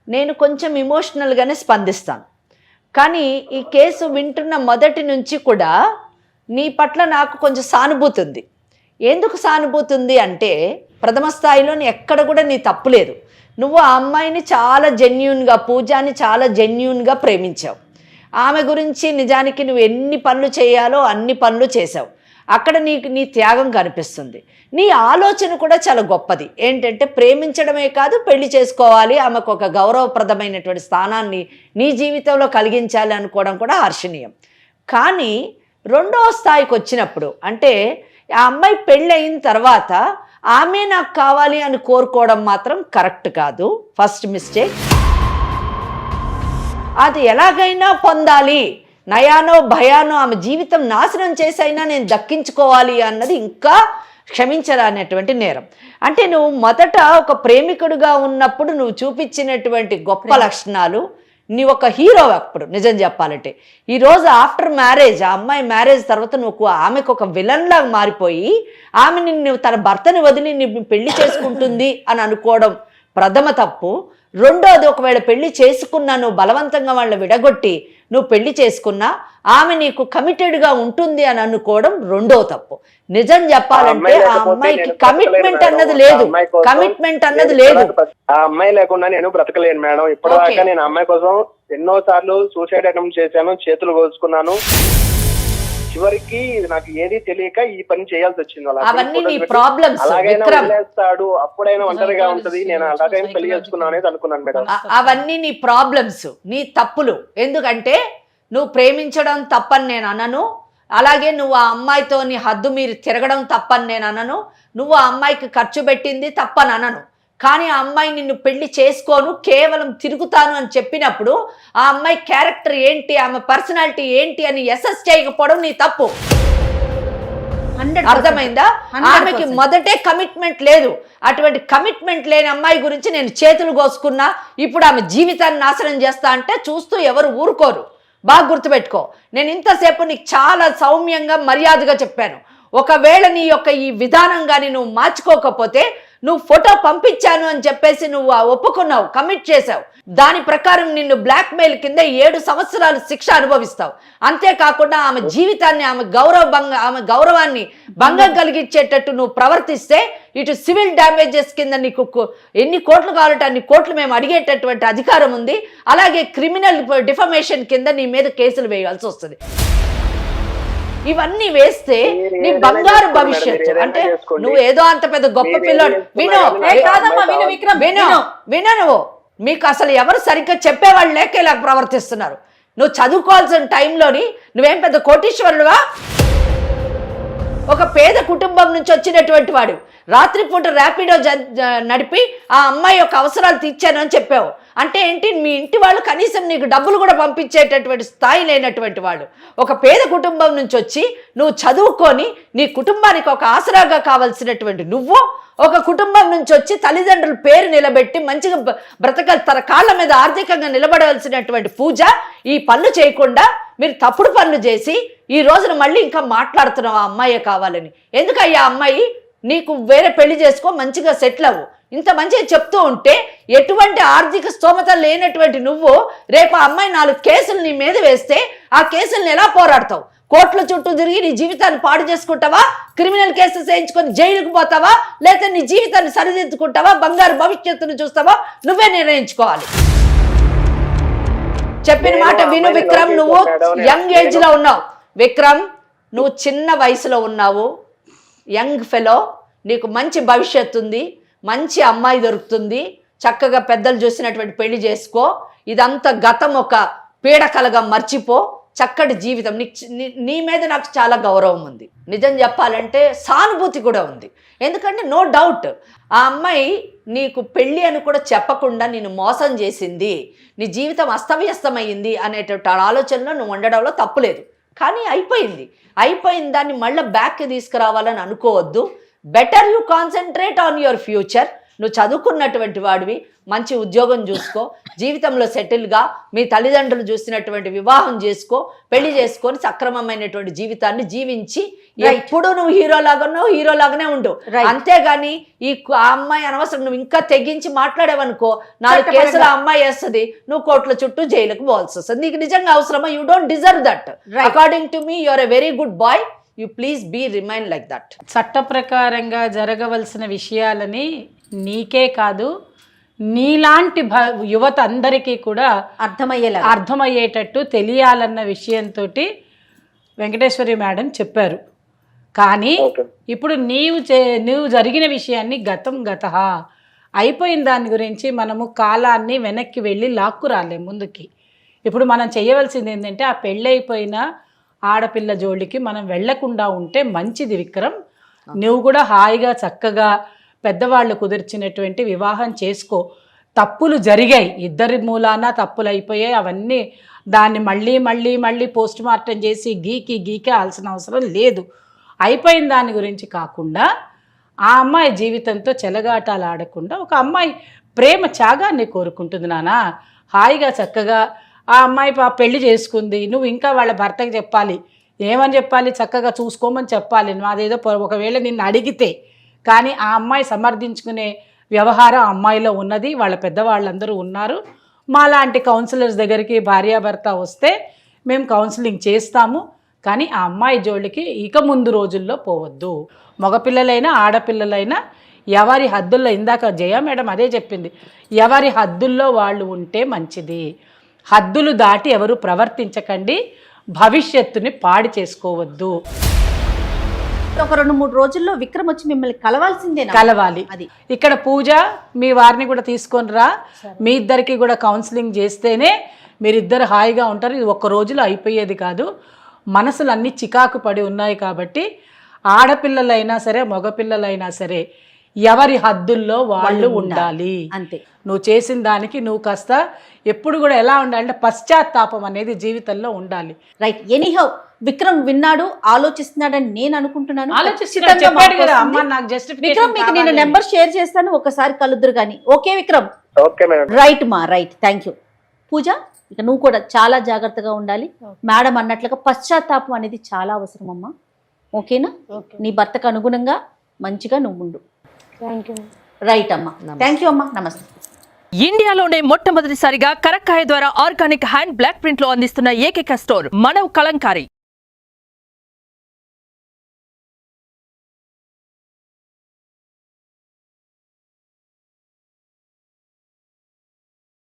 నేను కొంచెం ఇమోషనల్గానే స్పందిస్తాను. కానీ ఈ కేసు వింటున్న మొదటి నుంచి కూడా నీ పట్ల నాకు కొంచెం సానుభూతి ఉంది. ఎందుకు సానుభూతి ఉంది అంటే ప్రథమ స్థాయిలో ఎక్కడ కూడా నీ తప్పు లేదు. నువ్వు ఆ అమ్మాయిని చాలా జెన్యూన్గా, పూజాని చాలా జెన్యూన్గా ప్రేమించావు. ఆమె గురించి నిజానికి నువ్వు ఎన్ని పనులు చేయాలో అన్ని పనులు చేసావు. అక్కడ నీ త్యాగం కనిపిస్తుంది. నీ ఆలోచన కూడా చాలా గొప్పది. ఏంటంటే ప్రేమించడమే కాదు, పెళ్లి చేసుకోవాలి, ఆమెకు ఒక గౌరవప్రదమైనటువంటి స్థానాన్ని నీ జీవితంలో కలిగించాలి అనుకోవడం కూడా హర్షణీయం. కానీ రెండవ స్థాయికి వచ్చినప్పుడు, అంటే ఆ అమ్మాయి పెళ్ళి అయిన తర్వాత ఆమె నాకు కావాలి అని కోరుకోవడం మాత్రం కరెక్ట్ కాదు. First mistake. అది ఎలాగైనా పొందాలి, నయానో భయానో ఆమె జీవితం నాశనం చేసైనా నేను దక్కించుకోవాలి అన్నది ఇంకా క్షమించరానటువంటి నేరం. అంటే నువ్వు మొదట ఒక ప్రేమికుడుగా ఉన్నప్పుడు నువ్వు చూపించినటువంటి గొప్ప లక్షణాలు, నీ ఒక హీరో అప్పుడు నిజం చెప్పాలంటే. ఈరోజు ఆఫ్టర్ మ్యారేజ్, ఆ అమ్మాయి మ్యారేజ్ తర్వాత నువ్వు ఆమెకు ఒక విలన్ లాగా మారిపోయి ఆమె నిన్ను తన భర్తని వదిలి నిన్ను పెళ్లి చేసుకుంటుంది అని అనుకోవడం ప్రథమ తప్పు. రెండోది, ఒకవేళ పెళ్లి చేసుకున్నా నువ్వు బలవంతంగా వాళ్ళని విడగొట్టి నువ్వు పెళ్లి చేసుకున్నా ఆమె నీకు కమిటెడ్గా ఉంటుంది అని అనుకోవడం రెండో తప్పు. నిజం చెప్పాలంటే ఆ అమ్మాయికి కమిట్మెంట్ అన్నది లేదు. కమిట్మెంట్ అన్నది లేదు. ఆ అమ్మాయి లేకుండా నేను బ్రతకలేను మేడం. ఇప్పటిదాకా నేను అమ్మాయి కోసం ఎన్నో సార్లు సూసైడ్ అటెంప్ట్ చేశాను, చేతులు కోసుకున్నాను. చివరికి నాకు ఏది తెలియక ఈ పని చేయాల్సి వచ్చింది. అవన్నీ నీ ప్రాబ్లమ్స్. వదిలేస్తాడు, అప్పుడైనా ఒంటరిగా ఉంటది, నేను అలాగే పెళ్లి చేసుకున్నాను అనేది అనుకున్నాను మేడం. అవన్నీ నీ ప్రాబ్లమ్స్, నీ తప్పులు. ఎందుకంటే నువ్వు ప్రేమించడం తప్పని నేను అనను, అలాగే నువ్వు ఆ అమ్మాయితో నీ హద్దు మీరు తిరగడం తప్పని నేను అనను, నువ్వు ఆ అమ్మాయికి ఖర్చు పెట్టింది తప్పని అనను. కానీ ఆ అమ్మాయి నిన్ను పెళ్లి చేసుకోను, కేవలం తిరుగుతాను అని చెప్పినప్పుడు ఆ అమ్మాయి క్యారెక్టర్ ఏంటి, ఆమె పర్సనాలిటీ ఏంటి అని అసెస్ చేయకపోవడం నీ తప్పు. అర్థమైందా? ఆమెకి మొదటే కమిట్మెంట్ లేదు. అటువంటి కమిట్మెంట్ లేని అమ్మాయి గురించి నేను చేతులు కోసుకున్నా, ఇప్పుడు ఆమె జీవితాన్ని నాశనం చేస్తా అంటే చూస్తూ ఎవరు ఊరుకోరు. బాగా గుర్తుపెట్టుకో. నేను ఇంతసేపు నీకు చాలా సౌమ్యంగా మర్యాదగా చెప్పాను. ఒకవేళ నీ యొక్క ఈ విధానం కానీ నువ్వు మార్చుకోకపోతే, నువ్వు ఫోటో పంపించాను అని చెప్పేసి నువ్వు ఒప్పుకున్నావు, కమిట్ చేసావు, దాని ప్రకారం నిన్ను బ్లాక్మెయిల్ కింద 7 సంవత్సరాలు శిక్ష అనుభవిస్తావు. అంతేకాకుండా ఆమె జీవితాన్ని, ఆమె గౌరవాన్ని భంగం కలిగించేటట్టు నువ్వు ప్రవర్తిస్తే ఇటు సివిల్ డ్యామేజెస్ కింద నీకు ఎన్ని కోట్లు కావాలంటే అన్ని కోట్లు మేము అడిగేటటువంటి అధికారం ఉంది. అలాగే క్రిమినల్ డిఫమేషన్ కింద నీ మీద కేసులు వేయాల్సి వస్తుంది. ఇవన్నీ వేస్తే నీ బంగారు భవిష్యత్తు. అంటే నువ్వు ఏదో అంత పెద్ద గొప్ప పిల్లోడు. విను నువ్వు, మీకు అసలు ఎవరు సరిగ్గా చెప్పేవాళ్ళు లేక ఇలా ప్రవర్తిస్తున్నారు. నువ్వు చదువుకోవాల్సిన టైంలోని నువ్వేం పెద్ద కోటీశ్వరుడువా? ఒక పేద కుటుంబం నుంచి వచ్చినటువంటి వాడు రాత్రిపూట ర్యాపిడో నడిపి ఆ అమ్మాయి యొక్క అవసరాలు తీర్చాను అని చెప్పావు. అంటే ఏంటి? మీ ఇంటి వాళ్ళు కనీసం నీకు డబ్బులు కూడా పంపించేటటువంటి స్థాయి లేనటువంటి వాళ్ళు. ఒక పేద కుటుంబం నుంచి వచ్చి నువ్వు చదువుకొని నీ కుటుంబానికి ఒక ఆసరాగా కావాల్సినటువంటి నువ్వు, ఒక కుటుంబం నుంచి వచ్చి తల్లిదండ్రుల పేరు నిలబెట్టి మంచిగా బ్రతకాలి, తన కాళ్ళ మీద ఆర్థికంగా నిలబడవలసినటువంటి పూజ ఈ పనులు చేయకుండా మీరు తప్పుడు పనులు చేసి ఈ రోజున మళ్ళీ ఇంకా మాట్లాడుతున్నావు ఆ అమ్మాయే కావాలని. ఎందుకయ్యా అమ్మాయి? నీకు వేరే పెళ్లి చేసుకో, మంచిగా సెటిల్ అవ్వు. ఇంత మంచిగా చెప్తూ ఉంటే ఎటువంటి ఆర్థిక స్తోమత లేనటువంటి నువ్వు రేపు ఆ అమ్మాయి 4 కేసులు నీ మీద వేస్తే ఆ కేసులను ఎలా పోరాడతావు? కోర్టుల చుట్టూ తిరిగి నీ జీవితాన్ని పాడు చేసుకుంటావా? క్రిమినల్ కేసెస్ వేయించుకొని జైలుకు పోతావా? లేకపోతే నీ జీవితాన్ని సరిదిద్దుకుంటావా? బంగారు భవిష్యత్తును చూస్తావా? నువ్వే నిర్ణయించుకోవాలి. చెప్పిన మాట విను విక్రమ్. నువ్వు యంగ్ ఏజ్ లో ఉన్నావు విక్రమ్, నువ్వు చిన్న వయసులో ఉన్నావు, యంగ్ ఫెలో, నీకు మంచి భవిష్యత్తు ఉంది, మంచి అమ్మాయి దొరుకుతుంది, చక్కగా పెద్దలు చూసినటువంటి పెళ్లి చేసుకో. ఇదంతా గతం ఒక పీడకలగా మర్చిపో, చక్కటి జీవితం. నీ మీద నాకు చాలా గౌరవం ఉంది. నిజం చెప్పాలంటే సానుభూతి కూడా ఉంది. ఎందుకంటే నో డౌట్ ఆ అమ్మాయి నీకు పెళ్ళి అని కూడా చెప్పకుండా నిన్ను మోసం చేసింది, నీ జీవితం అస్తవ్యస్తమైంది అనేటువంటి ఆలోచనలో నువ్వు ఉండడంలో తప్పులేదు. కానీ అయిపోయిన దాన్ని మళ్ళీ బ్యాక్కి తీసుకురావాలని అనుకోవద్దు. Better you concentrate on your future. నువ్వు చదువుకున్నటువంటి వాడివి, మంచి ఉద్యోగం చూసుకో, జీవితంలో సెటిల్గా మీ తల్లిదండ్రులు చూసినటువంటి వివాహం చేసుకో, పెళ్లి చేసుకొని సక్రమమైనటువంటి జీవితాన్ని జీవించి ఎప్పుడు నువ్వు హీరోలాగానే ఉండు. అంతేగాని ఆ అమ్మాయి అనవసరం నువ్వు ఇంకా తెగించి మాట్లాడేవనుకో 4 కేసులు ఆ అమ్మాయి వేస్తుంది, నువ్వు కోర్టుల చుట్టూ జైలుకు పోవాల్సి వస్తుంది. నీకు నిజంగా అవసరమా? You don't deserve that. According to me you are a very good boy. You please be remain like that. చట్ట ప్రకారంగా జరగవలసిన విషయాలని నీకే కాదు నీలాంటి యువత అందరికీ కూడా అర్థమయ్యేటట్టు తెలియాలన్న విషయంతో వెంకటేశ్వరి మేడం చెప్పారు. కానీ ఇప్పుడు నువ్వు జరిగిన విషయాన్ని గతం అయిపోయిన దాని గురించి మనము కాలాన్ని వెనక్కి వెళ్ళి లాక్కు రాలేము ముందుకి. ఇప్పుడు మనం చేయవలసింది ఏంటంటే ఆ పెళ్ళైపోయిన ఆడపిల్ల జోలికి మనం వెళ్లకుండా ఉంటే మంచిది విక్రమ్. నువ్వు కూడా హాయిగా చక్కగా పెద్దవాళ్ళు కుదిర్చినటువంటి వివాహం చేసుకో. తప్పులు జరిగాయి, ఇద్దరి మూలాన తప్పులు అయిపోయాయి. అవన్నీ దాన్ని మళ్ళీ మళ్ళీ మళ్ళీ పోస్ట్ మార్టం చేసి గీకే ఆల్సిన అవసరం లేదు. అయిపోయిన దాని గురించి కాకుండా ఆ అమ్మాయి జీవితంతో చెలగాటాలు ఆడకుండా ఒక అమ్మాయి ప్రేమ త్యాగాన్ని కోరుకుంటుంది నాన్న. హాయిగా చక్కగా ఆ అమ్మాయి పెళ్లి చేసుకుంది, నువ్వు ఇంకా వాళ్ళ భర్తకి చెప్పాలి. ఏమని చెప్పాలి? చక్కగా చూసుకోమని చెప్పాలి. అదేదో ఒకవేళ నిన్ను అడిగితే. కానీ ఆ అమ్మాయి సమర్థించుకునే వ్యవహారం అమ్మాయిలో ఉన్నది, వాళ్ళ పెద్దవాళ్ళందరూ ఉన్నారు. మాలాంటి కౌన్సిలర్స్ దగ్గరికి భార్యాభర్త వస్తే మేము కౌన్సిలింగ్ చేస్తాము. కానీ ఆ అమ్మాయి జోలికి ఇక ముందు రోజుల్లో పోవద్దు. మగపిల్లలైనా ఆడపిల్లలైనా ఎవరి హద్దుల్లో, ఇందాక జయ మేడం అదే చెప్పింది, ఎవరి హద్దుల్లో వాళ్ళు ఉంటే మంచిది. హద్దులు దాటి ఎవరు ప్రవర్తించకండి, భవిష్యత్తుని పాడు చేసుకోవద్దు. ఒక 2-3 రోజుల్లో విక్రమ్ వచ్చి మిమ్మల్ని కలవాలి. అది ఇక్కడ పూజ మీ వారిని కూడా తీసుకొని రా, మీ ఇద్దరికి కూడా కౌన్సిలింగ్ చేస్తేనే మీరిద్దరు హాయిగా ఉంటారు. ఇది 1 రోజులో అయిపోయేది కాదు. మనసులు అన్నీ చికాకు పడి ఉన్నాయి కాబట్టి ఆడపిల్లలైనా సరే మగపిల్లలైనా సరే ఎవరి హద్దుల్లో వాళ్ళు ఉండాలి. అంతే. నువ్వు చేసిన దానికి నువ్వు కాస్త ఎప్పుడు కూడా ఎలా ఉండాలంటే పశ్చాత్తాపం అనేది జీవితంలో ఉండాలి. రైట్. ఎనీహౌ విక్రమ్ విన్నాడు, ఆలోచిస్తున్నాడని నేను అనుకుంటున్నాను. విక్రమ్ మీకు నేను నెంబర్ షేర్ చేస్తాను, ఒకసారి కలుద్దురు కానీ. ఓకే విక్రమ్? రైట్ మా, రైట్. Thank you. పూజ, ఇక నువ్వు కూడా చాలా జాగ్రత్తగా ఉండాలి. మేడం అన్నట్లుగా పశ్చాత్తాపం అనేది చాలా అవసరం అమ్మా. ఓకేనా? నీ భర్తకు అనుగుణంగా మంచిగా నువ్వు ఉండు. రైట్ అమ్మా. థ్యాంక్ యూ అమ్మా. నమస్తే. ఇండియాలోనే మొట్టమొదటిసారిగా కరక్కాయ ద్వారా ఆర్గానిక్ హ్యాండ్ బ్లాక్ ప్రింట్ లో అందిస్తున్న ఏకైక స్టోర్ మన కలంకారీ.